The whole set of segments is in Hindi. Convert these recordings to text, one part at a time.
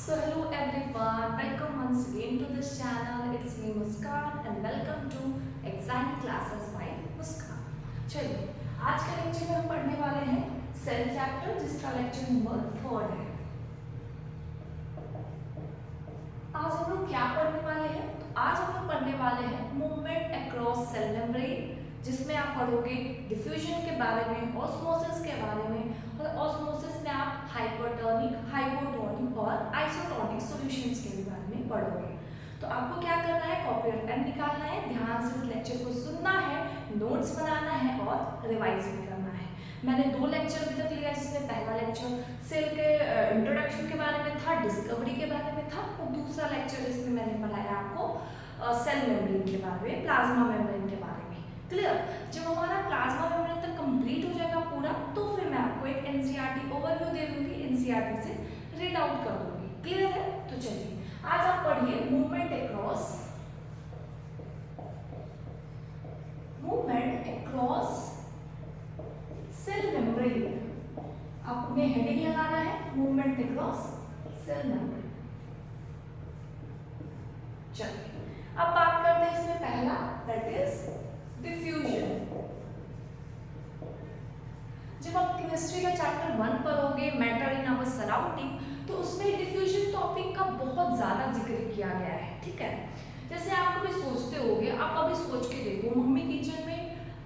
So hello everyone, welcome once again to this channel. It's me Muskan and welcome to Exam Classes by Muskan. चलिए आज के लेक्चर में हम पढ़ने वाले हैं सेल चैप्टर जिसका लेक्चर नंबर 3 है। आज हम लोग क्या पढ़ने वाले हैं? तो आज हम लोग पढ़ने वाले हैं मूवमेंट अक्रॉस सेल मेम्ब्रेन, जिसमें आप पढ़ोगे डिफ्यूजन के बारे में, ऑस्मोसिस के बारे में, और ऑस्मोसिस में आप हाइपरटोनिक, हाइपोटोनिक और आइसोटोनिक सॉल्यूशंस के बारे में पढ़ोगे। तो आपको क्या करना है, कॉपी और पेन निकालना है, ध्यान से इस लेक्चर को सुनना है, नोट्स बनाना है और रिवाइज भी करना है। मैंने 2 लेक्चर अभी तक लिया, जिसमें पहला लेक्चर सेल के इंट्रोडक्शन के बारे में था, डिस्कवरी के बारे में था, और दूसरा लेक्चर जिसमें मैंने पढ़ाया आपको सेल मेम्ब्रेन के बारे में, प्लाज्मा मेम्ब्रेन के बारे में। क्लियर? जब हमारा प्लाज्मा मेम्ब्रेन तक कंप्लीट हो जाएगा पूरा, तो फिर मैं आपको एक एनसीईआरटी ओवरव्यू दे दूंगी, एनसीईआरटी से रीड आउट कर दूंगी। क्लियर है? तो चलिए आज आप पढ़िए मूवमेंट अक्रॉस सेल मेम्ब्रेन। आपने हेडिंग लगाना है मूवमेंट अक्रॉस सेल मेम्ब्रेन। चलिए अब बात करते हैं इसमें पहला, दैट इज डिफ्यूजन। जब आप केमिस्ट्री का चैप्टर 1 पढ़ोगे, मैटर इन आवर सराउंडिंग, तो उसमें डिफ्यूजन टॉपिक का बहुत ज्यादा जिक्र किया गया है। ठीक है, जैसे आप कभी सोचते होगे, आप कभी सोच के देखो, मम्मी किचन में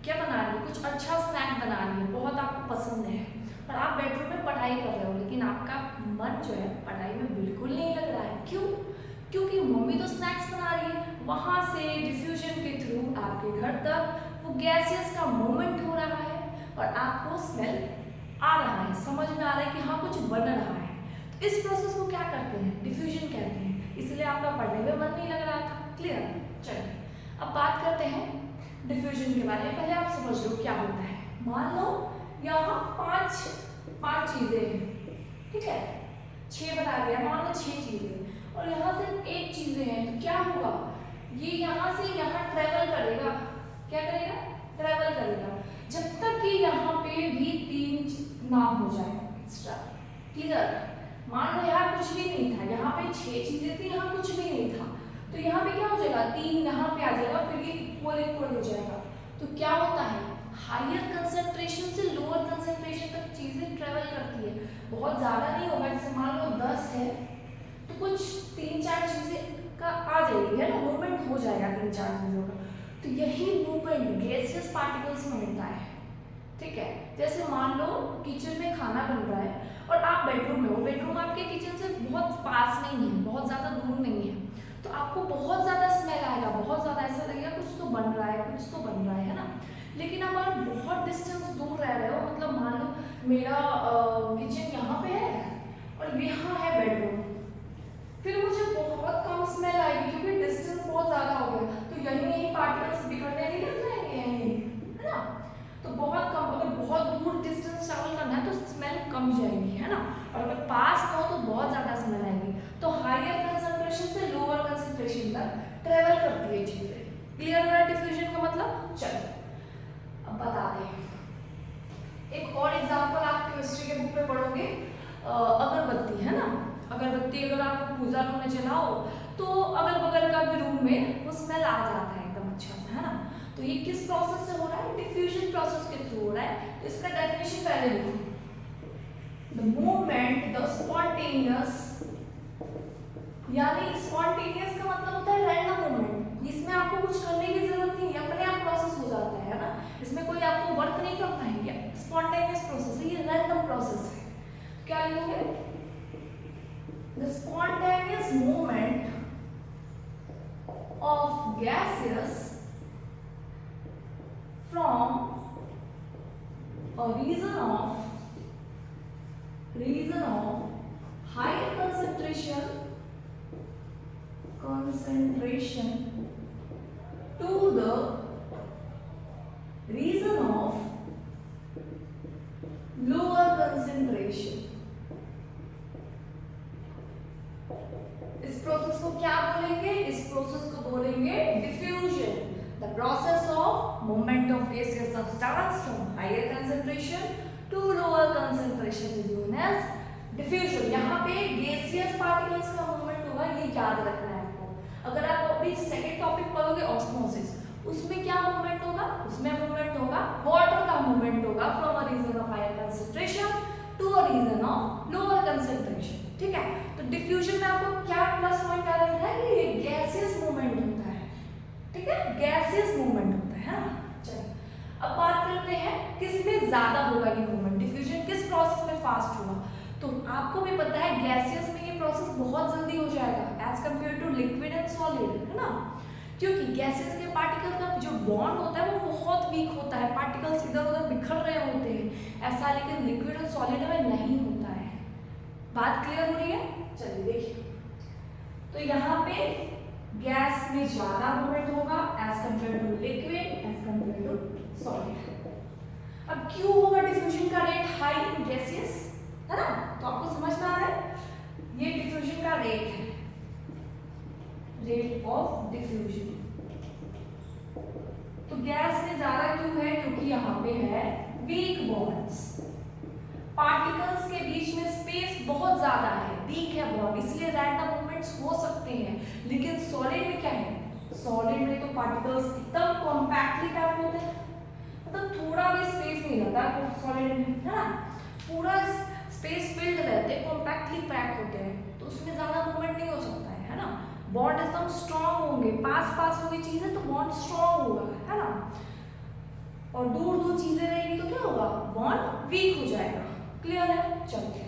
क्या बना रही है, कुछ अच्छा स्नैक बना रही है, बहुत आपको पसंद है, और आप बेडरूम में पढ़ाई कर रहे हो, लेकिन आपका मन जो है पढ़ाई में बिल्कुल नहीं लग रहा है। क्यों? क्योंकि मम्मी तो स्नैक्स बना रही है, वहां से डिफ्यूजन के थ्रू आपके घर तक वो गैसेस का मूवमेंट हो रहा है और आपको स्मेल आ रहा है, समझ में आ रहा है कि हाँ कुछ बन रहा है। तो इस प्रोसेस को क्या कहते हैं? डिफ्यूजन कहते हैं। इसलिए आपका पढ़ने में मन नहीं लग रहा था। क्लियर? चलिए अब बात करते हैं डिफ्यूजन के बारे में। पहले आप समझ लो क्या होता है। मान लो यहाँ पांच चीजें हैं, ठीक है, 6 बना दिया, मान लो 6 चीजें, और यहाँ सिर्फ 1 चीजें हैं, तो क्या होगा, ये यहाँ से यहाँ ट्रेवल करेगा। क्या करेगा? ट्रेवल करेगा, जब तक कि यहाँ पे भी 3 ना हो जाए एक्स्ट्रा। क्लियर? मान लो यहाँ कुछ भी नहीं था, यहाँ पे 6 चीजें थी, यहाँ कुछ भी नहीं था, तो यहाँ पे क्या हो जाएगा, 3 यहाँ पे आ जाएगा, फिर ये इक्वल हो जाएगा। तो क्या होता है, हायर कंसेंट्रेशन से लोअर कंसेंट्रेशन तक चीजें ट्रेवल करती है। बहुत ज्यादा नहीं होगा, जैसे मान लो 10 है, तो कुछ 3-4 चीजें का आ जाएगी, है ना, मूवमेंट हो जाएगा 3-4 चीजों का। तो यही मूवमेंट गैसियस पार्टिकल्स में होता है। ठीक है, जैसे मान लो किचन में खाना बन रहा है और आप बेडरूम में हो, बेडरूम आपके किचन से बहुत पास नहीं है, बहुत ज्यादा दूर नहीं है, तो आपको बहुत ज्यादा स्मेल आएगा, बहुत ज्यादा ऐसा लगेगा कुछ तो बन रहा है, कुछ तो बन रहा है ना। लेकिन अब आप बहुत डिस्टेंस दूर रह रहे हो, मतलब मान लो मेरा किचन यहाँ पे है और यहाँ है बेडरूम, फिर मुझे बहुत कम स्मेल आएगी क्योंकि डिस्टेंस बहुत ज्यादा हो गया। तो यही पार्टिकल्स बिखरने नहीं लग जाएंगे, यही, है ना। तो बहुत कम, अगर बहुत दूर डिस्टेंस ट्रैवल करना है तो स्मेल कम जाएगी, है ना, और अगर पास हो तो बहुत ज्यादा स्मेल आएगी। तो हायर कंसंट्रेशन से लोअर कंसंट्रेशन तक ट्रेवल करती है चीजें। क्लियर है डिफ्यूजन का मतलब? चलो अब बताते हैं एक और एग्जांपल। आप केमिस्ट्री के बुक में पढ़ोगे, अगरबत्ती, है ना, अगरबत्ती अगर आप पूजा रूम में जलाओ तो अगल बगल का भी रूम में वो स्मेल आ जाता है एकदम अच्छा से, है ना। तो ये किस प्रोसेस से हो रहा है? डिफ्यूजन प्रोसेस के थ्रू हो रहा है। तो इसका डेफिनेशन पहले लिखो, द मूवमेंट, द स्पॉन्टेनियस, यानी स्पॉन्टेनियस का मतलब होता है रैंडम मूवमेंट। इसमें आपको कुछ करने की जरूरत नहीं है, अपने आप प्रोसेस हो जाता है ना, इसमें कोई आपको वर्क नहीं करता है। ये स्पॉन्टेनियस प्रोसेस है, ये रैंडम प्रोसेस है। क्या लिखोगे? The spontaneous movement of gases from a region of higher concentration to the region of lower concentration। इस प्रोसेस को क्या बोलेंगे? इस प्रोसेस को बोलेंगे diffusion. The process of movement of gaseous substance from higher concentration to lower concentration is known as diffusion. यहाँ यहाँ पे गैसियस पार्टिकल्स का मूवमेंट होगा, ये याद रखना है आपको। अगर आप अभी सेकंड टॉपिक पढ़ोगे ऑस्मोसिस, उसमें क्या मूवमेंट होगा, उसमें मूवमेंट होगा वाटर का मूवमेंट होगा from a region of higher concentration to a region of lower concentration, ठीक है। तो डिफ्यूजन में आपको क्या प्लस पॉइंट याद रखना है कि ये गैसियस मूवमेंट होता है, ठीक है, गैसियस मूवमेंट होता है ना। चलिए अब बात करते हैं किसमें ज्यादा होगा ये मूवमेंट, डिफ्यूजन किस प्रोसेस में फास्ट होगा। तो आपको भी पता है गैसियस में ये प्रोसेस बहुत जल्दी हो जाएगा as compare to liquid and solid, है ना, क्योंकि गैसेस के पार्टिकल का जो बॉन्ड होता है वो बहुत वीक होता है, पार्टिकल्स इधर उधर बिखर रहे होते हैं ऐसा, लेकिन लिक्विड और सॉलिड में नहीं होता है। बात क्लियर हो रही है? चलिए देखिए, तो यहाँ पे गैस में ज्यादा मूवमेंट होगा as compare to liquid as compare to solid. अब क्यों होगा डिफ्यूजन का रेट हाई इन गैसेस, है ना, तो आपको समझ में आ रहा है ये डिफ्यूजन का रेट है, रेट ऑफ डिफ्यूजन। तो गैस में ज्यादा क्यों है, क्योंकि यहाँ पे है वीक बॉन्ड्स, पार्टिकल्स के बीच में स्पेस बहुत ज्यादा है, वीक है बॉन्ड, इसलिए रैंडम मूवमेंट्स हो सकते हैं। लेकिन सॉलिड में क्या है, सॉलिड में तो पार्टिकल्स एकदम कॉम्पैक्टली पैक्ड होते हैं, मतलब थोड़ा भी स्पेस नहीं रहता सॉलिड में, है ना, पूरा स्पेस फिल्ड रहते हैं, कॉम्पैक्टली पैक होते हैं, तो उसमें ज्यादा मूवमेंट नहीं हो सकता है ना। बॉन्ड एकदम स्ट्रांग होंगे, पास पास होगी चीजें तो बॉन्ड स्ट्रांग होगा, है ना, और दूर दूर चीजें रहेंगी तो क्या होगा, बॉन्ड वीक हो जाएगा। क्लियर है? चलिए,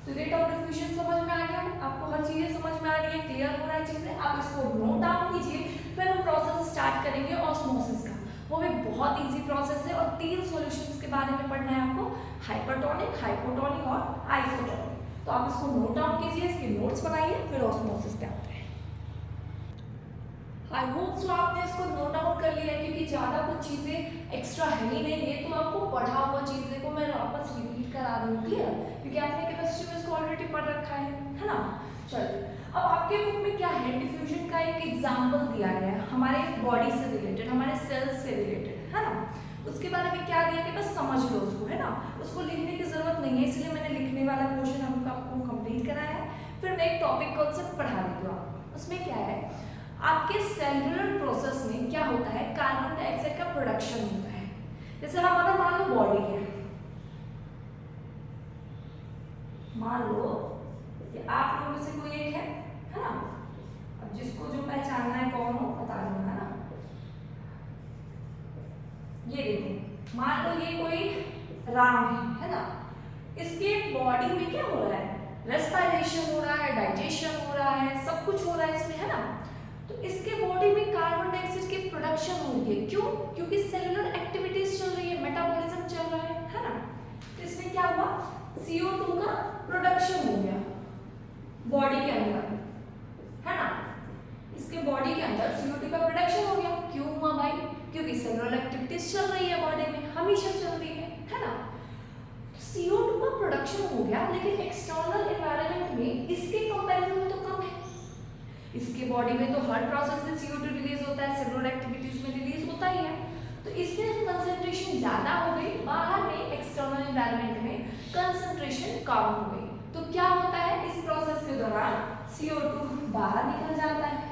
तो रेट ऑफ डिफ्यूजन समझ में आ गया, आपको हर चीजें समझ में आ रही है, क्लियर हो रहा है चीजें, आप इसको नोट डाउन कीजिए। फिर हम प्रोसेस स्टार्ट करेंगे ऑस्मोसिस का, वो भी बहुत इजी प्रोसेस है और 3 सॉल्यूशंस के बारे में पढ़ना है आपको, हाइपरटोनिक, हाइपोटोनिक और आइसोटोनिक। तो आप इसको नोट डाउन कीजिए, इसके नोट्स बनाइए, फिर ऑस्मोसिस पे आते हैं। आई होप सो आपने इसको नोट डाउन कर लिया है, क्योंकि ज़्यादा कुछ चीज़ें एक्स्ट्रा है ही नहीं है, तो आपको पढ़ा हुआ चीज़ें को मैं वापस रिपीट करा दूँ, क्लियर, क्योंकि आपने केमिस्ट्री में इसको ऑलरेडी पढ़ रखा है ना। चलिए, अब आपके बुक में क्या है, डिफ्यूजन का एक एग्जाम्पल दिया गया है हमारे बॉडी से रिलेटेड, हमारे सेल्स से रिलेटेड, है ना, उसके बारे में क्या दिया कि बस समझ लो उसको, है ना, उसको लिखने की जरूरत नहीं है, इसलिए मैंने लिखने वाला पोर्शन आपको कंप्लीट कराया है। फिर मैं एक टॉपिक कॉन्सेप्ट पढ़ा देती हूँ आपको, उसमें क्या है, आपके सेलुलर प्रोसेस में क्या होता है, कार्बन डाइऑक्साइड का प्रोडक्शन होता है। जैसे हमारा मान लो बॉडी है, मान लो कि आप लोगों में से कोई एक है ना, अब जिसको जो पहचानना है कौन हो बता देना, है ना। ये देखो, मान लो ये कोई राम है ना, इसके बॉडी में क्या हो रहा है, रेस्पिरेशन हो रहा है, डाइजेशन हो रहा है, सब कुछ हो रहा है इसमें, है ना। तो इसके बॉडी में कार्बन डाइऑक्साइड की प्रोडक्शन हो रही है, क्यों, क्योंकि सेलुलर एक्टिविटीज चल रही है, मेटाबॉलिज्म चल रहा है ना। तो इसमें क्या हुआ, CO2 का प्रोडक्शन हो गया बॉडी के अंदर, है ना, इसके बॉडी के अंदर CO2 का प्रोडक्शन हो गया, क्यों हुआ भाई, क्योंकि सेलुलर एक्टिविटीज चल रही है बॉडी में, हमेशा चल रही है ना। CO2 का प्रोडक्शन हो गया, लेकिन एक्सटर्नल एनवायरनमेंट में इसके कंपैरिजन में तो कम है, इसके बॉडी में तो हर प्रोसेस में CO2 रिलीज होता है, सेलुलर एक्टिविटीज में रिलीज होता ही है, तो इसमें कंसंट्रेशन ज्यादा हो गई, बाहर में एक्सटर्नल एनवायरनमेंट में कंसंट्रेशन कम हो गई। तो क्या होता है, इस प्रोसेस के दौरान CO2 बाहर निकल जाता है।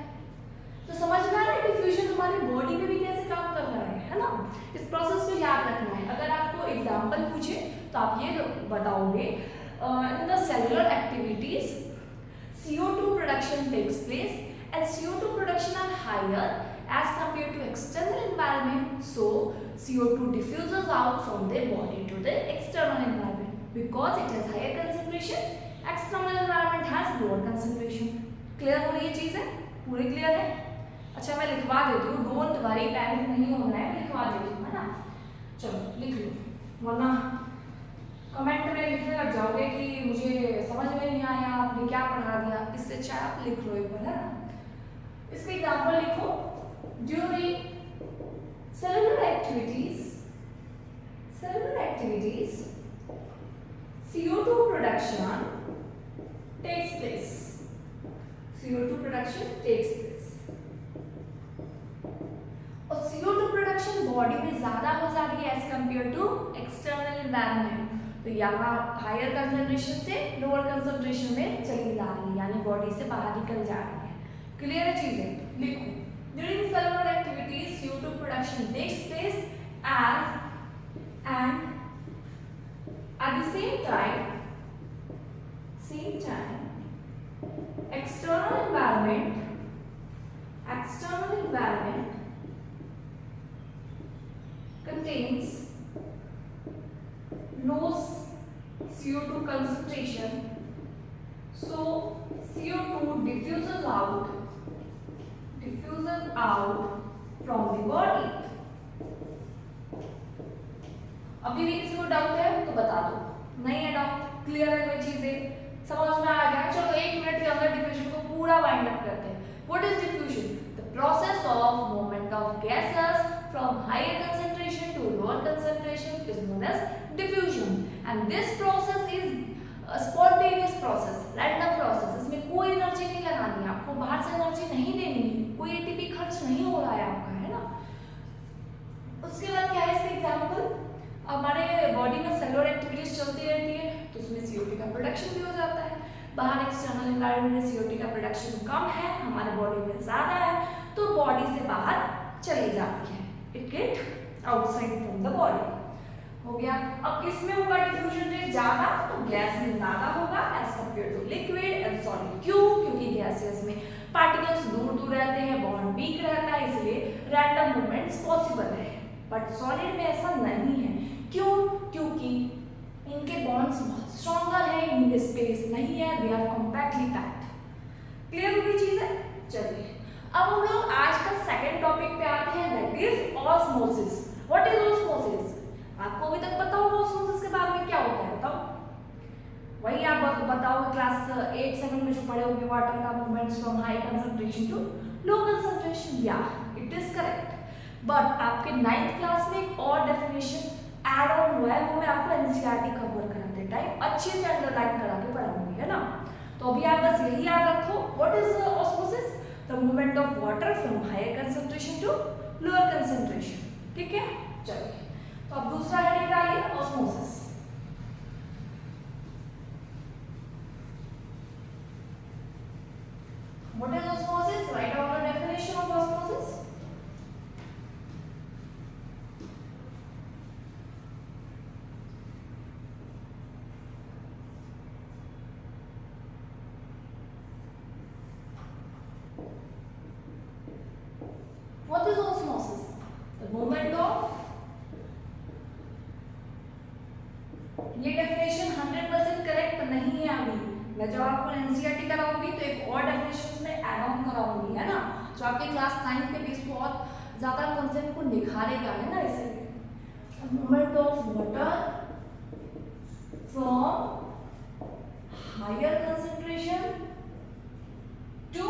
तो समझ में आ रहा है डिफ्यूजन हमारी बॉडी में भी कैसे काम कर रहा है ना। इस प्रोसेस को याद रखना है, अगर आपको एग्जाम्पल पूछे तो आप ये बताओगे, in the cellular activities CO2 production takes place and CO2 production are higher as compared to external environment, so CO2 diffuses out from their body to the external environment because it has higher concentration, external environment has lower concentration. Clear हो रही है चीज़ है, पूरी क्लियर है? अच्छा मैं लिखवा देती हूँ, डोंट वरी, पैनिक नहीं होना है, मैं लिखवा देती हूँ, है ना। चलो लिख लो, वरना कमेंट में लिखने लग जाओगे कि मुझे समझ में नहीं आया, आपने क्या पढ़ा दिया, इससे अच्छा आप लिख लो एक बार, है ना। इसका एग्जांपल लिखो, during cellular activities CO2 production takes place, CO2 production takes place, और CO2 प्रोडक्शन बॉडी में ज्यादा हो जाती है as compare to external environment. तो यहाँ हायर कंसंट्रेशन से लोअर कंसंट्रेशन में चली जा रही है, यानी बॉडी से बाहर निकल जा रही है। क्लियर है चीजें? लिखो, during cellular activities CO2 production takes place and at the same time external environment contains low CO2 concentration, so CO2 diffuses out from the body. अभी भी किसी को डाउट है तो बता दो, नहीं है डाउट, क्लियर है कोई चीजें समझ में आ गया? चलो 1 मिनट के अंदर डिफ्यूजन को पूरा वाइंड अप करते हैं। What is diffusion? The process of movement of gases from higher concentration to lower concentration is known as diffusion, and this process is spontaneous process, random process. इसमें कोई एनर्जी नहीं लगानी है आपको, बाहर से एनर्जी नहीं देनी है, कोई एटीपी खर्च नहीं हो रहा है आपका, है ना। उसके बाद क्या है इसका एग्जांपल? हमारे बॉडी में सेलुलर एक्टिविटीज चलती रहती है तो उसमें CO2 का प्रोडक्शन भी हो जाता है। बाहर एक्सटर्नल एनवायरनमेंट में CO2 का प्रोडक्शन कम है, हमारे बॉडी में ज्यादा है, तो बॉडी से बाहर चली जाती है, it get outside from the body. हो गया। अब किसमें होगा डिफ्यूजन रेट ज्यादा? तो गैस में ज्यादा होगा as compare to liquid and solid. क्यों? क्योंकि गैसेस में पार्टिकल्स दूर दूर रहते हैं, बॉन्ड वीक रहता है, इसलिए रैंडम मूवमेंट्स पॉसिबल है। बट सॉलिड में ऐसा नहीं है। क्यों? क्योंकि इनके बॉन्ड्स बहुत स्ट्रॉन्गर है, इन स्पेस नहीं है, they are compactly packed. Clear होगी चीज है? चलिए अब हम लोग आज का सेकंड टॉपिक पे आते हैं, that is osmosis. What is osmosis? आपको अभी तक पता होगा ऑस्मोसिस के बारे में क्या होता है, बताओ। वही आप बताओ क्लास 8-7 में जो पढ़े होंगे, वाटर का movements from high concentration to low concentration. या इट इज करेक्ट, बट आपके 9th क्लास में एक और डेफिनेशन ऐड ऑन हुआ है, वो मैं आपको एनसीईआरटी कवर कराते टाइम अच्छे से अंडरलाइन करा के पढ़ाऊंगी, है ना। तो अभी आप बस यही याद रखो, what is osmosis? The movement of water from higher concentration to lower concentration. ठीक है, चलिए तो अब दूसरा हेडिंग डालिए, osmosis. What is osmosis? Write down the definition of osmosis. What is osmosis? The movement of, ये डेफिनेशन 100% करेक्ट नहीं है। अभी मैं जब आपको एनसीईआरटी कराऊंगी तो एक और डेफिनेशन में ऐड ऑन कराऊंगी, है ना, जो आपके क्लास 9 के बेस पर बहुत ज्यादा कॉन्सेप्ट को निखारेगा, है ना। इसलिए movement of water from higher concentration to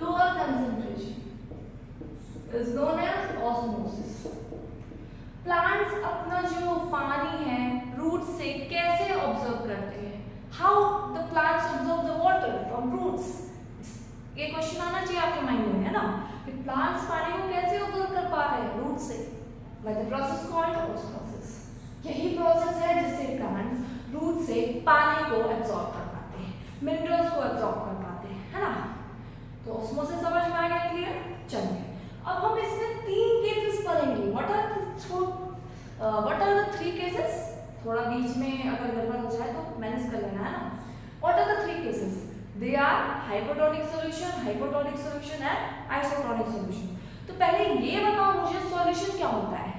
lower concentration is known as osmosis. Plants अपना जो पानी है रूट से कैसे ऑब्जर्व करते हैं? How the plants absorb the water from roots? ये क्वेश्चन आना चाहिए आपके माइंड में, है ना, कि प्लांट्स पानी को कैसे ऑब्जर्व कर पा रहे हैं रूट से? By the process called osmosis. यही प्रोसेस है जिससे प्लांट्स रूट से पानी को एब्जॉर्ब कर पाते हैं, मिनरल्स को एब्जॉर्ब कर पाते हैं, है ना। तो ऑस्मोसिस समझ में आ गया? क्लियर? चलिए अब हम इसमें 3 केसेस पढ़ेंगे। What are the 3 cases? थोड़ा बीच में अगर गड़बड़ हो जाए तो मैनेज कर लेना, है ना। What are the 3 cases? They are hypotonic solution and isotonic solution. तो पहले ये बताओ मुझे सॉल्यूशन क्या होता है?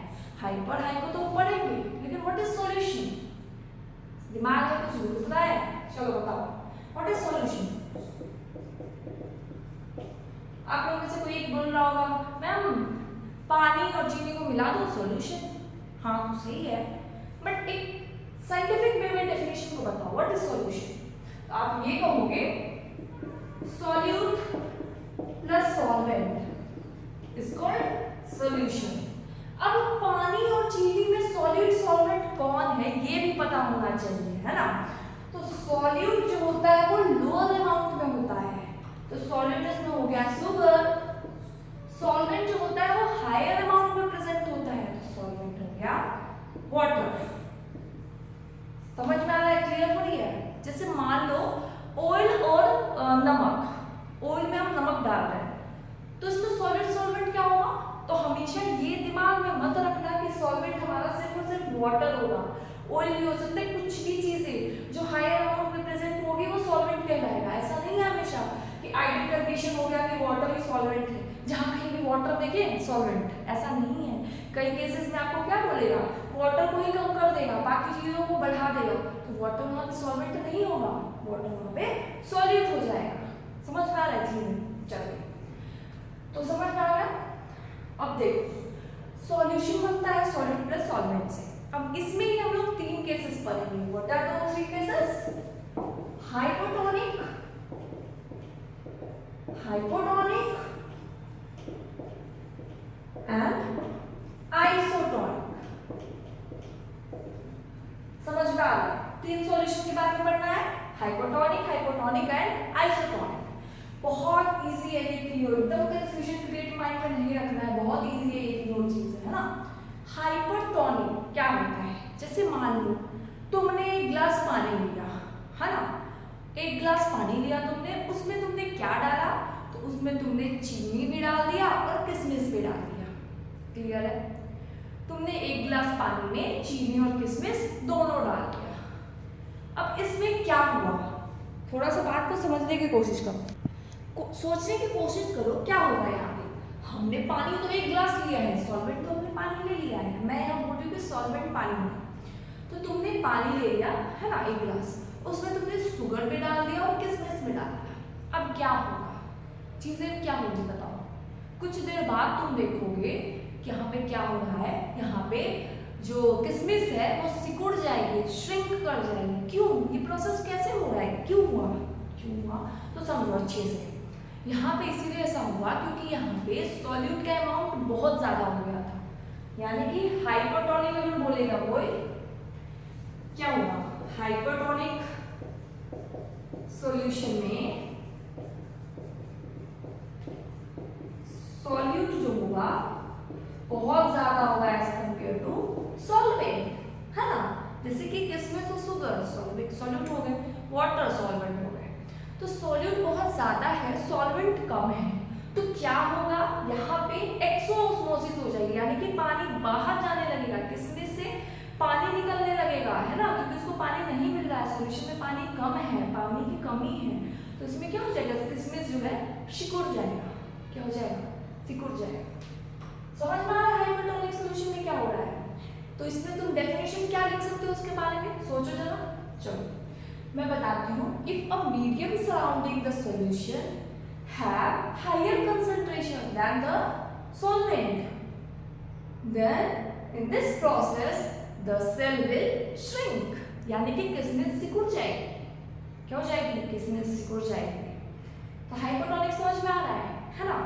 हाइपर हाइपो तो पढ़ेंगे, लेकिन व्हाट इज सॉल्यूशन? दिमाग में कुछ घुस रहा है? चलो बताओ, व्हाट इज सॉल्यूशन? आप लोगों में से कोई एक बोल रहा होगा मैम पानी और चीनी को मिला दो सॉल्यूशन। हाँ तो सही है, बट एक साइंटिफिक वे में डेफिनेशन को बताओ, व्हाट इज सॉल्यूशन? तो आप ये कहोगे solute plus solvent is called solution. अब पानी और चीनी में सॉल्यूट सॉल्वेंट कौन है ये भी पता होना चाहिए, है ना। तो सॉल्यूट जो होता है वो लोअर अमाउंट में होता है, तो सॉल्यूट इसमें हो गया शुगर। सॉल्वेंट जो होता है वो हायर अमाउंट में प्रेजेंट होता है, तो सॉल्वेंट हो गया वाटर। क्लियर हो रही है? जैसे मान लो ऑयल और नमक, ऑयल में हम नमक डाल रहे हैं तो इसमें सॉलिड सॉल्वेंट क्या होगा? तो हमेशा ये दिमाग में मत रखना कि सॉल्वेंट हमारा सिर्फ और सिर्फ वाटर होगा। ऑयल भी हो सकता है, कुछ भी चीजें जो हायर अमाउंट में प्रेजेंट होगी वो सॉल्वेंट कहलाएगा। ऐसा नहीं है हमेशा कि आइडियल कंडीशन हो गया कि वाटर ही सॉल्वेंट है, जहाँ कहीं भी वाटर देखें सॉल्वेंट, ऐसा नहीं है। कई केसेस में आपको क्या बोलेगा, वाटर को ही कम कर देगा, बाकी चीजों को बढ़ा देगा, तो वाटर वहाँ पे सॉल्वेंट नहीं होगा, वाटर वहाँ पे सॉल्यूट हो जाएगा। समझ में आ रहा है चीजें? चलिए, तो समझ में आ रहा है? अब देखो सॉल्यूशन बनता है सॉलिड प्लस सॉल्वेंट से। अब इसमें ही हम लोग 3 केसेस पढ़ेंगे। What are those 3 cases? Hypotonic, hypotonic and isotonic. समझ में आ रहा है? 3 सॉल्यूशन के बारे में पढ़ना है, हाइपोटोनिक, हाइपोटोनिक एंड आइसोटोनिक। बहुत इजी है ये तीनों, एकदम कंफ्यूजन क्रिएट माइंड में नहीं रखना है, बहुत इजी है ये तीनों चीजें, है ना। हाइपरटोनिक क्या होता है? जैसे मान लो तुमने एक गिलास पानी लिया, है ना, एक गिलास पानी लिया तुमने, उसमें तुमने क्या डाला? तो उसमें तुमने चीनी भी डाल दिया और किशमिश भी डाल दिया। क्लियर है? तुमने एक गिलास पानी में चीनी और किशमिश दोनों डाल दिया। अब इसमें क्या हुआ? थोड़ा सा बात को समझने की कोशिश करो, सोचने की कोशिश करो क्या होगा यहाँ पे। हमने पानी तो एक गिलास लिया है, सॉल्वेंट तो हमने पानी ले लिया है, मैं यहाँ बोल रही हूँ कि सॉल्वेंट पानी है। तो तुमने पानी ले लिया है ना एक गिलास, उसमें तुमने शुगर भी डाल दिया और किशमिश भी डाल दिया। अब क्या होगा? चीजें क्या होगी बताओ? कुछ देर बाद तुम देखोगे कि यहाँ पे क्या हो रहा है, यहाँ पे जो किशमिश है वो सिकुड़ जाएगी, श्रिंक कर जाएगी। क्यों? ये प्रोसेस कैसे हो रहा है? क्यों हुआ? क्यों हुआ? तो समझो अच्छे से। यहाँ पे इसीलिए ऐसा हुआ क्योंकि यहाँ पे सॉल्यूट का अमाउंट बहुत ज्यादा हो गया था, यानी कि हाइपरटोनिक अगर बोलेगा कोई, क्या हुआ? हाइपरटोनिक सॉल्यूशन में सॉल्यूट जो होगा बहुत ज्यादा होगा एज कंपेयर टू सॉल्वेंट, है ना। जैसे कि किशमिश और शुगर सॉल्यूट हो गए, वाटर सॉल्वेंट हो गए। तो सॉल्यूट बहुत ज्यादा है, सॉल्वेंट कम है, तो क्या होगा? यहाँ पे एक्सोऑस्मोसिस हो जाएगी, यानी कि पानी बाहर जाने लगेगा, किशमिश से पानी निकलने लगेगा, है ना, क्योंकि उसको पानी नहीं मिल रहा है, सॉल्यूशन में पानी कम है, पानी की कमी है। तो इसमें क्या हो जाएगा? किशमिश जो है सिकुड़ जाएगा। क्या हो जाएगा? सिकुड़ जाएगा। समझ में आ रहा है हाइपरटोनिक सॉल्यूशन में क्या हो रहा है? तो इसमें तुम डेफिनेशन क्या लिख सकते हो उसके बारे में, सोचो जरा। चलो मैं बताती हूँ। If a medium surrounding the solution have higher concentration than the solvent, then in this process the cell will shrink, यानी कि किशमिश सिकुड़ जाएगी। क्या हो जाएगी? किशमिश सिकुड़ जाएगी। तो हाइपरटोनिक समझ में आ रहा है ना।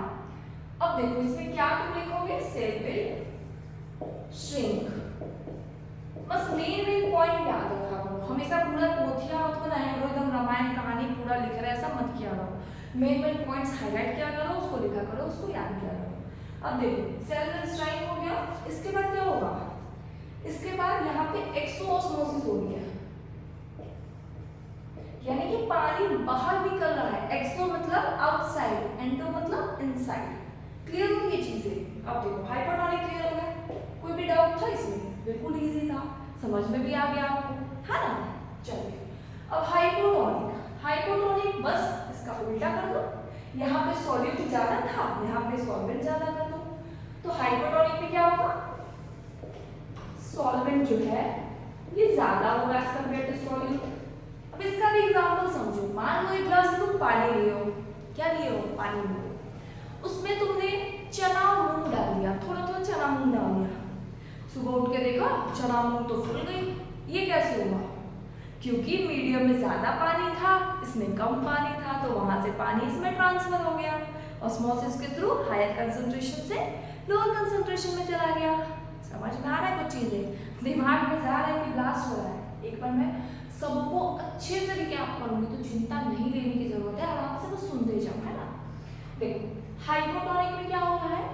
अब देखो इसमें क्या तुम लिखोगे? Cell will shrink. बस मेन पॉइंट याद रखा करो, हमेशा पूरा पोथिया मत बनाया करो, एकदम रामायण कहानी पूरा लिख रहा है ऐसा मत किया करो। मेन पॉइंट्स हाईलाइट किया करो, उसको लिखा करो, उसको याद किया करो। अब देखो सेल विल श्रिंक हो गया, इसके बाद क्या होगा? इसके बाद यहाँ पे एक्सोऑस्मोसिस हो रही है, यानी कि पानी बाहर निकल रहा है। एक्सो मतलब आउटसाइड, एंडो मतलब इनसाइड। क्लियर हो ये चीजें? अब देखो हाइपरटोनिक क्लियर हो गया। कोई भी डाउट था इसमें? बिल्कुल इजी था, समझ में भी आ गया आपको, है ना। चलिए अब हाइपोटोनिक। हाइपोटोनिक बस इसका उल्टा कर दो, यहाँ पे सॉल्यूट ज्यादा था, यहाँ पे सॉल्वेंट ज्यादा कर दो। तो हाइपोटोनिक में क्या होगा? सॉल्वेंट जो है ये ज्यादा होगा एज कंपेयर टू सॉल्यूट। अब इसका भी एग्जांपल समझो। मान लो एक ग्लास तुम पानी लिए हो, क्या लिए हो? पानी लिए हो, उसमें तुमने चना और मूंग डाल दिया, थोड़ा थोड़ा चना मूंग डाल दिया। सुबह उठ के देखा चना मूंग तो फूल गई। ये कैसे हुआ? क्योंकि मीडियम में ज्यादा पानी था, इसमें कम पानी था, तो वहां से पानी इसमें ट्रांसफर हो गया ऑस्मोसिस के थ्रू, हायर कंसंट्रेशन से लोअर कंसंट्रेशन में चला गया। समझ में आ रहा है? कुछ चीजें दिमाग में जा रहा है कि ब्लास्ट हो रहा है। एक बार मैं सबको अच्छे से रिकैप करूंगी, तो चिंता नहीं लेने की जरूरत है, आराम से बस सुनते जाओ, है ना। देखो हाइपोटोनिक में क्या हो रहा है?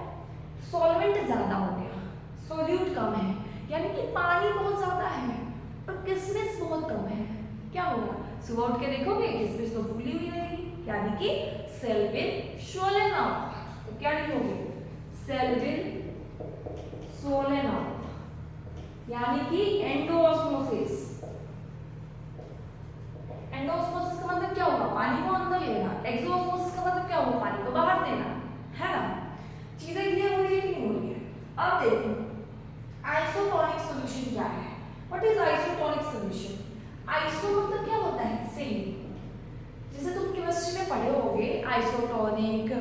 सॉल्वेंट ज्यादा हो गया, सॉल्यूट कम है, यानी कि पानी बहुत ज्यादा है और किशमिश बहुत कम है। क्या होगा? सुबह उठ के देखोगे किसमिस तो फूली हुई रहेगी, यानी कि सेल विल स्वोलन आउट। तो क्या लिखोगे? सेल विल स्वोलन आउट, यानी कि एंडोऑस्मोसिस। एंडोऑस्मोसिस का मतलब क्या होगा? पानी को अंदर लेना। एक्सोऑस्मोसिस का मतलब क्या होगा? पानी को बाहर देना, है ना? चीजें क्लियर हो रही है कि नहीं हो रही है? अब देखो आइसोटोनिक सॉल्यूशन क्या है? What is isotonic solution? Iso मतलब क्या होता है? सेम। जैसे तुम केमिस्ट्री में पढ़े होगे आइसोटोनिक,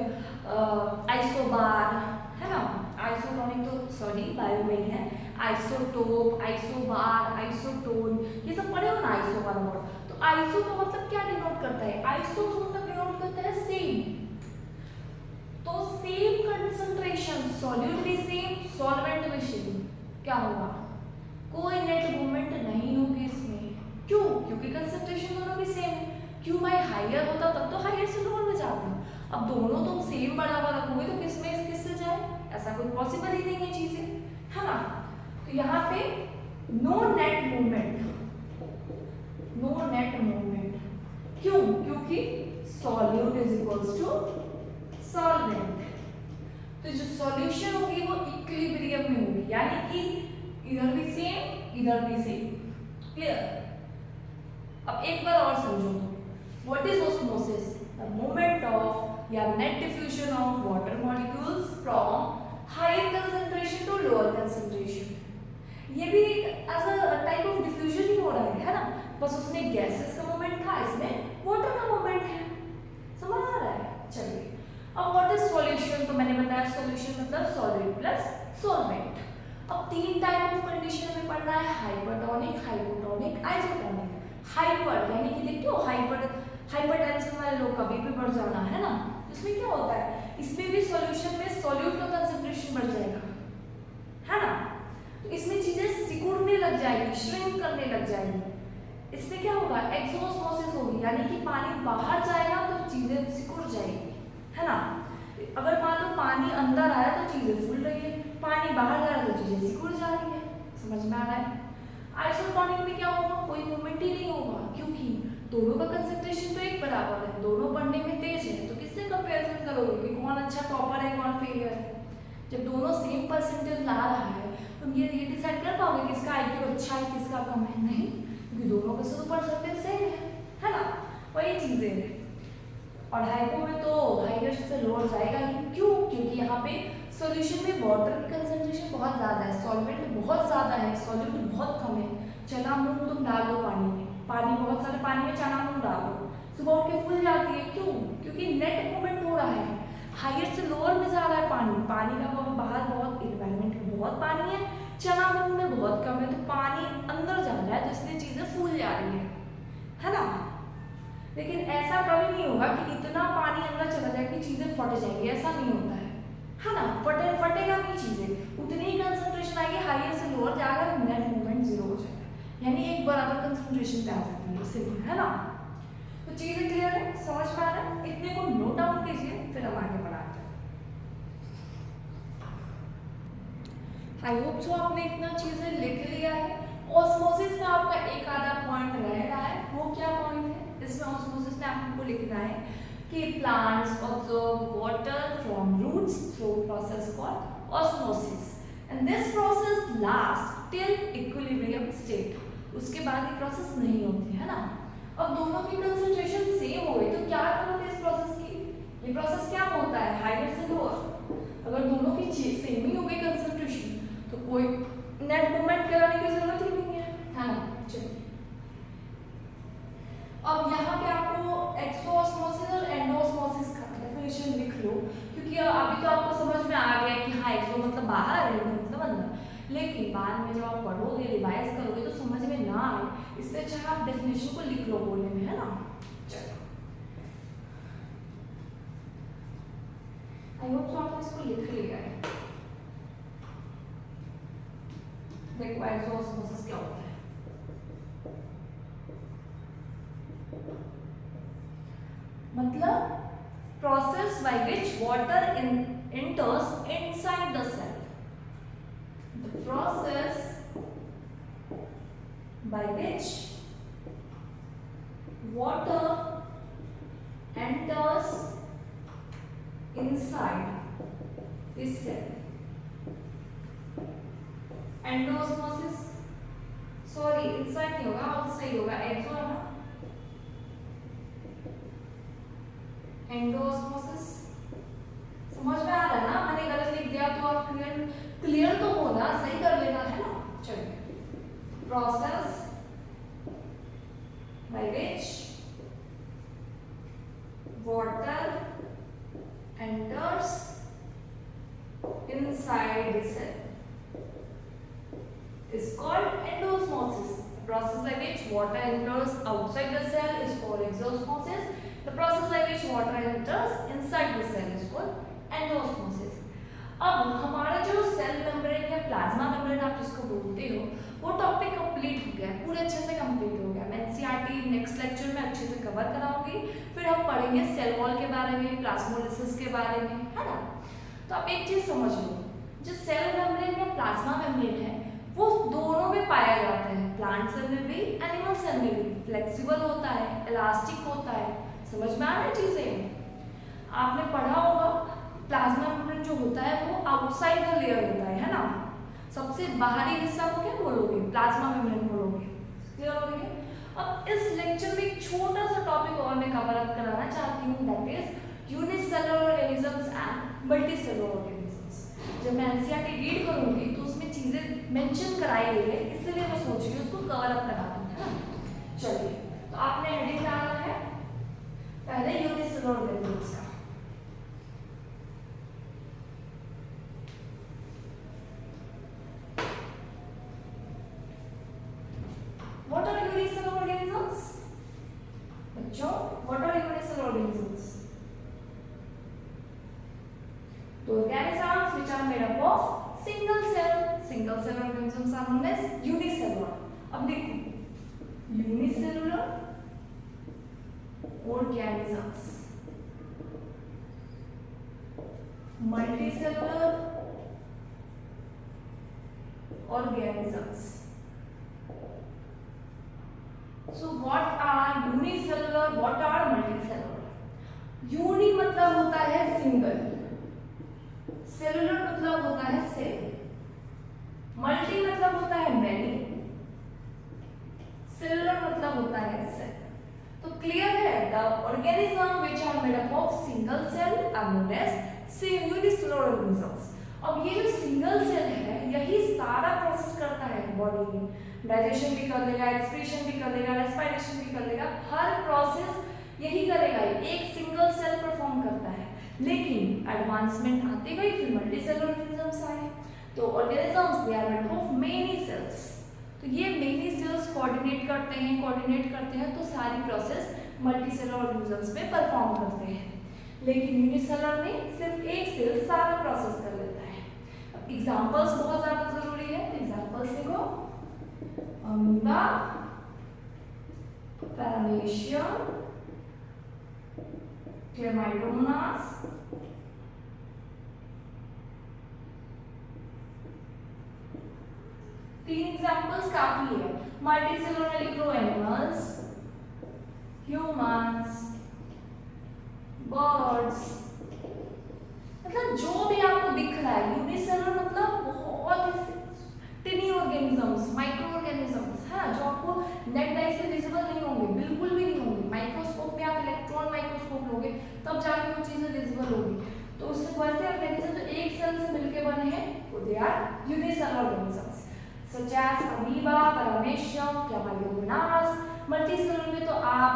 आइसोबार, है ना? आइसोटोनिक तो सॉरी बायो में ही है। आइसोटोप, आइसोबार, आइसोटोन, ये सब पढ़े हो ना आइसोबार वर्ड। तो आइसो का मतलब क्या डिनोट करता है? आइसो का मतलब डिनोट करता है सेम। तो सेम कंसंट्रेशन, सॉल्यूट भी सेम, सॉल्वेंट भी सेम, क्या होगा? कोई नेट मूवमेंट नहीं होगी इसमें। क्यों? क्योंकि कंसंट्रेशन दोनों की सेम है। क्यों भाई? हायर होता तब तो हायर से लोअर में जाता। अब दोनों तुम सेम बराबर रखोगे तो किसमें किससे जाए? ऐसा कोई पॉसिबल ही नहीं है चीजें, है ना? तो यहाँ पे no net movement, no net movement. क्यों? क्योंकि solute is equals to solvent. तो जो सॉल्यूशन होगी वो इक्विलिब्रियम में होगी, यानी कि इधर भी सेम इधर भी सेम। क्लियर? अब एक बार और समझो तो what is osmosis? The movement of या net diffusion of water molecules from higher concentration to lower concentration. ये भी as a type of diffusion ही हो रहा है ना? बस उसमें गैसेस का मूवमेंट था, इसमें वाटर का मूवमेंट है। समझ आ रहा है? चलिए अब व्हाट इज सॉल्यूशन? तो मैंने बताया सॉल्यूशन मतलब सॉलिड प्लस सॉल्वेंट। अब तीन टाइप ऑफ कंडीशन में पढ़ना है, हाइपरटोनिक, हाइपोटोनिक, आइसोटोनिक। हाइपर यानी कि देखते हो हाइपरटेंशन वाले लोग का बीपी बढ़ जाना, है ना? इसमें क्या होता है? इसमें भी सॉल्यूशन में सॉल्यूट का कंसंट्रेशन बढ़ जाएगा, है ना? तो इसमें चीजें सिकुड़ने लग जाएगी, श्रिंक करने लग जाएगी। इसमें क्या होगा? एक्सोस्मोसिस होगी, यानी कि पानी बाहर जाएगा तो चीजें सिकुड़ जाएगी, है ना? अगर मान लो पानी अंदर आया तो चीजें फूल रही है, पानी बाहर जा रहा है तो चीजें सिकुड़ जा रही है। समझ में आ रहा है? आइसोटोनिक में क्या होगा? कोई मूवमेंट ही नहीं होगा, क्योंकि दोनों का कंसंट्रेशन तो एक बराबर है, दोनों पढ़ने में तेज है, तो किससे कंपैरिजन करोगे कि कौन अच्छा टॉपर है कौन फेलियर है? जब दोनों सेम परसेंटेज ला रहा है तुम ये डिसाइड कर पाओगे किसका आईक्यू अच्छा है किसका कम है? नहीं, क्योंकि दोनों का तो परसेंटेज सेम है ना? वही चीजें हैं। और हाइपो में तो हाइयर से लोअर जाएगा ही। क्यों? क्योंकि यहाँ पे सॉल्यूशन में वाटर की कंसंट्रेशन बहुत ज़्यादा है, सॉल्वेंट बहुत ज़्यादा है, सॉल्यूट बहुत कम है। चना मूंग तुम डाल दो पानी में, पानी बहुत सारे पानी में चना मूंग डाल दो, सुबह उठ के फूल जाती है। क्यों? क्योंकि नेट मूवमेंट हो रहा है, हायर से लोअर में जा रहा है पानी। पानी का बाहर बहुत एनवायरमेंट में बहुत पानी है, चना मूंग में बहुत कम है, तो पानी अंदर जा रहा है तो इसलिए चीज़ें फूल जा रही है ना? लेकिन ऐसा कभी नहीं होगा कि इतना पानी अंदर चला जाए कि चीजें फट जाएंगी, ऐसा नहीं होता है ना? फटेगा नहीं, चीजें उतनी ही कंसंट्रेशन आएगी, हायर से लोअर जाकर नेट मूवमेंट जीरो हो जाएगा, यानी एक बराबर कंसंट्रेशन पे आ जाती है इसलिए, है ना? तो चीजें क्लियर है? समझ में आ रहा है? इतने को नोट डाउन कीजिए, फिर हम आगे बढ़ाते हैं। आई होप सो आपने इतना चीजें लिख लिया है। ऑस्मोसिस में आपका एक आधा पॉइंट रह रहा है, वो क्या पॉइंट है? इसमें ऑस्मोसिस में आपको लिखना है कि plants observe water from roots through process called osmosis and this process last till equilibrium state. उसके बाद ये प्रोसेस नहीं होती, है ना? अब दोनों की कंसंट्रेशन सेम हो गई तो क्या करोगे इस प्रोसेस की? ये प्रोसेस क्या होता है? हायर से लोअर। अगर दोनों की सेम ही हो गई कंसंट्रेशन तो कोई नेट मूवमेंट कराने की जरूरत ही नहीं है ना? चलिए अब यहाँ पे आपको एक्सोऑस्मोसिस और एंडोऑस्मोसिस का डेफिनेशन लिख लो, क्योंकि अभी तो आपको समझ में आ गया कि हाँ एक्सो मतलब बाहर, एंडो मतलब अंदर। लेकिन बाद में जब आप पढ़ोगे रिवाइज करोगे तो समझ में ना आए, इससे अच्छा आप डेफिनेशन को लिख लो बोलने में, है ना? चलो आई होप सो आपने इसको लिख लिया है। देखो एक्सोऑस्मोसिस क्या होता है? मतलब process by which water enters inside the cell. The process by which water enters inside this cell. Endosmosis, sorry inside नहीं होगा, आउटसाइड होगा, एक्सो है ना, एंडोस्मोसिस। समझ में आ रहा है ना? मैंने गलत लिख दिया तो आप क्लियर तो हो ना, सही कर लेना है ना। चलिए, process by which water enters inside the cell is called endosmosis. The process by which water enters outside the cell is called exosmosis. The process by which water enters inside the cell is called endosmosis. अब हमारा जो सेल मेम्ब्रेन या प्लाज्मा मेम्ब्रेन आप जिसको बोलते हो वो टॉपिक कंप्लीट हो गया, पूरे अच्छे से कंप्लीट हो गया। मैं एनसीईआरटी नेक्स्ट लेक्चर में अच्छे से कवर कराऊंगी, फिर हम पढ़ेंगे सेल वॉल के बारे में, प्लाज्मोलिसिस के बारे में, है ना। तो आप एक चीज समझ लो, जो सेल मेम्ब्रेन या प्लाज्मा मेम्ब्रेन है वो दोनों में पाया जाता है, प्लांट सेल में भी, एनिमल सेल में भी। फ्लेक्सिबल होता है, इलास्टिक होता है। समझ में आ रही चीजें? आपने पढ़ा होगा प्लाज्मा मेम्ब्रेन जो होता है वो आउटसाइड द लेयर होता है ना। सबसे बाहरी हिस्सा को क्या बोलोगे? प्लाज्मा मेम्ब्रेन बोलोगे। क्लियर हो गया? अब इस लेक्चर में एक छोटा सा टॉपिक और मैं कवर अप कराना चाहती हूँ, that is unicellular organisms and multicellular organisms. जब मैं एनसीईआरटी रीड करूंगी तो उसमें चीजें मेंशन कराई गई है, इसलिए मैं सोच रही हूँ उसको कवर अप करा दूँ, है ना। चलिए, तो आपने हेडिंग डालना है पहले यूनिसेलुलर ऑर्गेनिजम्स का। What are unicellular organisms? बच्चों, what are unicellular organisms? The organisms which are made up of single cell organisms are known as unicellular. अब देखो, unicellular organisms, multicellular organisms. So what are unicellular, what are multicellular? Uni मतलब होता है सिंगल, सेलुलर मतलब होता है सेल, मल्टी मतलब होता है मैनी, सेलुलर मतलब होता है सेल। तो क्लियर है? The organism which are made up of single cell are known as unicellular organisms. अब ये जो सिंगल सेल है यही सारा प्रोसेस करता है बॉडी में, डाइजेशन भी कर लेगा, एक्सक्रीशन भी कर लेगा, रेस्पिरेशन भी कर लेगा, हर प्रोसेस यही करेगा, एक सिंगल सेल परफॉर्म करता है। लेकिन एडवांसमेंट आते गई, फिर मल्टीसेलुलर ऑर्गेनिजम्स आए। तो organisms they are made of many cells. तो ये मेनी सेल्स कोऑर्डिनेट करते हैं तो सारी प्रोसेस मल्टीसेलुलर ऑर्गेनिजम्स में परफॉर्म करते हैं। लेकिन यूनिसेलुलर में सिर्फ एक सेल सारा प्रोसेस कर लेता है। अब एग्जांपल्स बहुत ज्यादा जरूरी है, तो एग्जांपल्स देखो, अमीबा, पैरामीशियम, क्लेमाइडोमोनास, तीन एग्जांपल्स काफी है। मल्टीसेलुलर में लिख लो एनिमल्स, ह्यूमंस, बर्ड्स, मतलब जो भी आपको दिख रहा है। यूनिसेलुलर मतलब बहुत ही टिनी ऑर्गेनिजम्स, माइक्रो ऑर्गेनिजम्स, है ना, जो आपको नेक्ड आई से विजिबल नहीं होंगे, बिल्कुल भी नहीं होंगे। माइक्रोस्कोप में आप इलेक्ट्रॉन माइक्रोस्कोप लोगे तब जाके वो चीजें विजिबल होगी। तो उससे वैसे ऑर्गेनिज्म जो एक सेल से मिलकर बने हैं वो they are unicellular organisms such as amoeba, paramecium, chlamydomonas. Multicellular में तो आप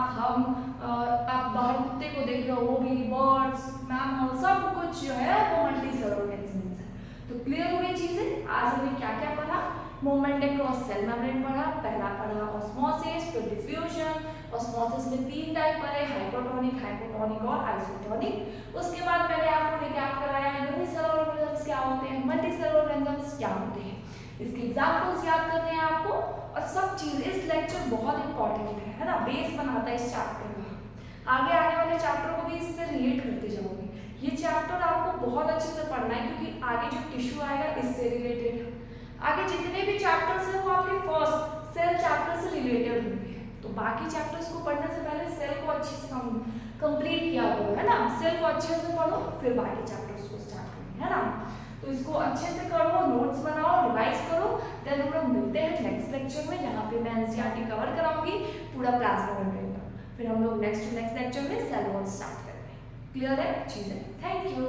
बाहर कुत्ते को देख रहे हो, वो भी, बर्ड्स, मैमल, सब कुछ जो है वो मल्टीसेलुलर ऑर्गेनिजम्स है। तो क्लियर हो गई चीजें। आज हमने क्या क्या पढ़ा? मूवमेंट अक्रॉस सेल मेम्ब्रेन पढ़ा, पहला पढ़ा ऑस्मोसिस, फिर डिफ्यूजन। ऑस्मोसिस में तीन टाइप पढ़े, हाइपोटोनिक, हाइपोटोनिक और आइसोटोनिक। उसके बाद मैंने आपको रिकैप कराया यूनिसेलुलर ऑर्गेनिजम्स क्या होते हैं, मल्टीसेलुलर ऑर्गेनिजम्स क्या होते हैं, इसके एग्जांपल्स याद करने हैं आपको। और सब चीज इस लेक्चर बहुत इंपॉर्टेंट है ना, बेस बनाता है इस चैप्टर का। आगे आने वाले चैप्टर को भी इससे रिलेट करते जाओगे। ये चैप्टर आपको बहुत अच्छे से पढ़ना है क्योंकि आगे जो टिश्यू आएगा इससे रिलेटेड, आगे जितने भी चैप्टर्स हैं वो आपके फर्स्ट सेल चैप्टर से रिलेटेड होंगे। तो तो बाकी चैप्टर्स को पढ़ने से पहले सेल को अच्छे से कंप्लीट किया करो, है ना। सेल को अच्छे से पढ़ो, फिर बाकी चैप्टर्स को स्टार्ट करो, है ना। तो इसको अच्छे से करो, नोट्स बनाओ, रिवाइज करो। देन हम लोग मिलते हैं नेक्स्ट लेक्चर में, जहाँ पे मैं एनसीईआरटी कवर कराऊंगी पूरा प्लाज्मा मेम्ब्रेन का। फिर हम लोग नेक्स्ट लेक्चर में सेल वॉल स्टार्ट करेंगे। क्लियर है चीज़ें? Thank you.